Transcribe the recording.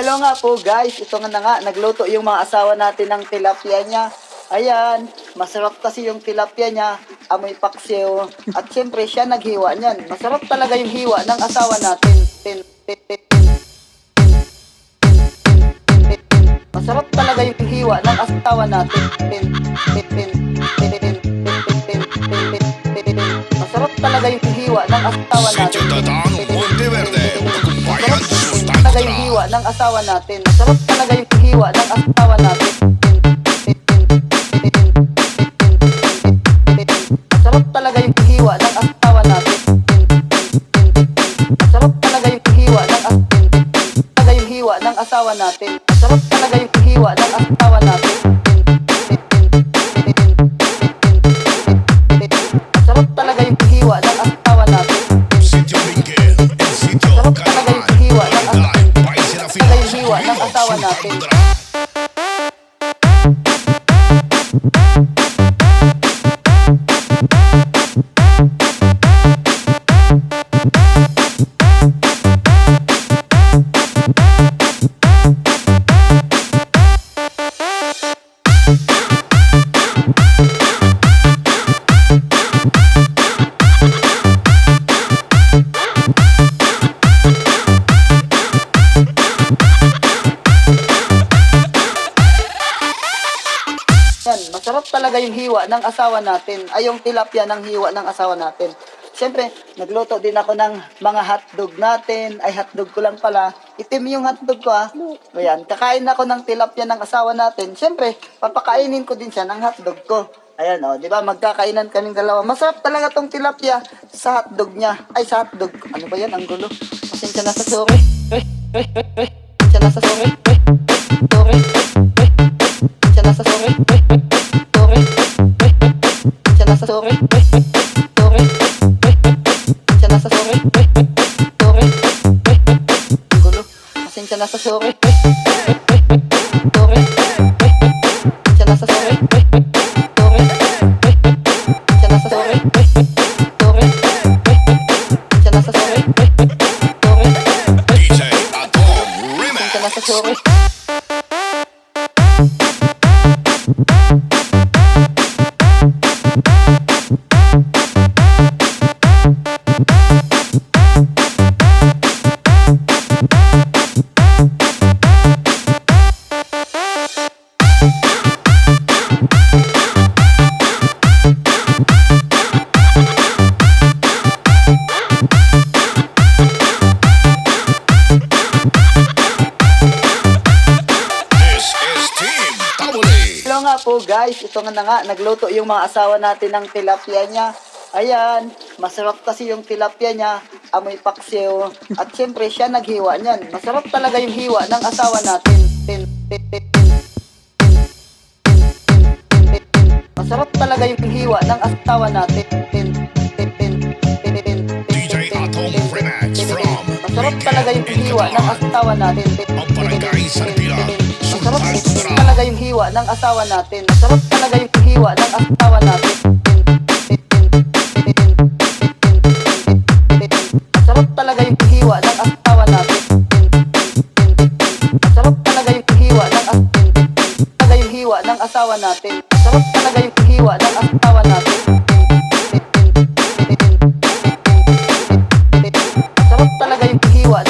Hello nga po guys, ito nga na nga, nagluto yung mga asawa natin ng tilapia niya. Ayan, masarap kasi yung tilapia niya, amoy paksiw. At syempre siya naghiwa niyan. Masarap talaga yung hiwa ng asawa natin. Masarap talaga yung hiwa ng asawa natin. Masarap talaga yung hiwa ng asawa natin. Masarap talaga yung hiwa ng asawa natin. Masarap talaga yung hiwa ng asawa natin. Masarap talaga yung hiwa ng asawa natin. Masarap talaga yung hiwa ng asawa natin. Masarap talaga yung hiwa ng asawa natin. Masarap talaga yung hiwa ng asawa natin. Masarap talaga yung hiwa ng asawa natin. Masarap talaga yung hiwa ng asawa natin. Ay, yung tilapia ng hiwa ng asawa natin. Siyempre, nagluto din ako ng mga hotdog natin. Ay, hotdog ko lang pala. Itim yung hotdog ko Ayan, kakain ako ng tilapia ng asawa natin. Siyempre, papakainin ko din siya ng hotdog ko. Ayan, di ba? Magkakainan kaming dalawa. Masarap talaga tong tilapia sa hotdog niya. Ay, sa hotdog. Ano ba yan? Ang gulo. Pasensya na sa sorry. Pasensya na sa sorry. Pasensya na sa sorry. Nasa sorry, sorry, siya nasa sorry, sorry, ang gulo, pasensya na sa sorry, sorry, siya nasa sorry, sorry, siya nasa sorry, sorry, siya nasa sorry, sorry, DJ Atom Remix, siya nasa sorry. Hello nga po guys, ito nga na nga, nagluto yung mga asawa natin ng tilapia niya. Ayan, masarap kasi yung tilapia niya, amoy paksiw. At syempre siya naghiwa niyan. Masarap talaga yung hiwa ng asawa natin. Masarap talaga yung hiwa ng asawa natin. DJ Atom Remix from Masarap talaga yung hiwa ng asawa natin. Masarap talaga yung hiwa ng asawa natin. Masarap talaga yung hiwa ng asawa natin. Masarap talaga yung hiwa ng asawa natin. Masarap talaga yung hiwa ng asawa natin. Masarap talaga yung hiwa ng asawa natin. Masarap talaga yung hiwa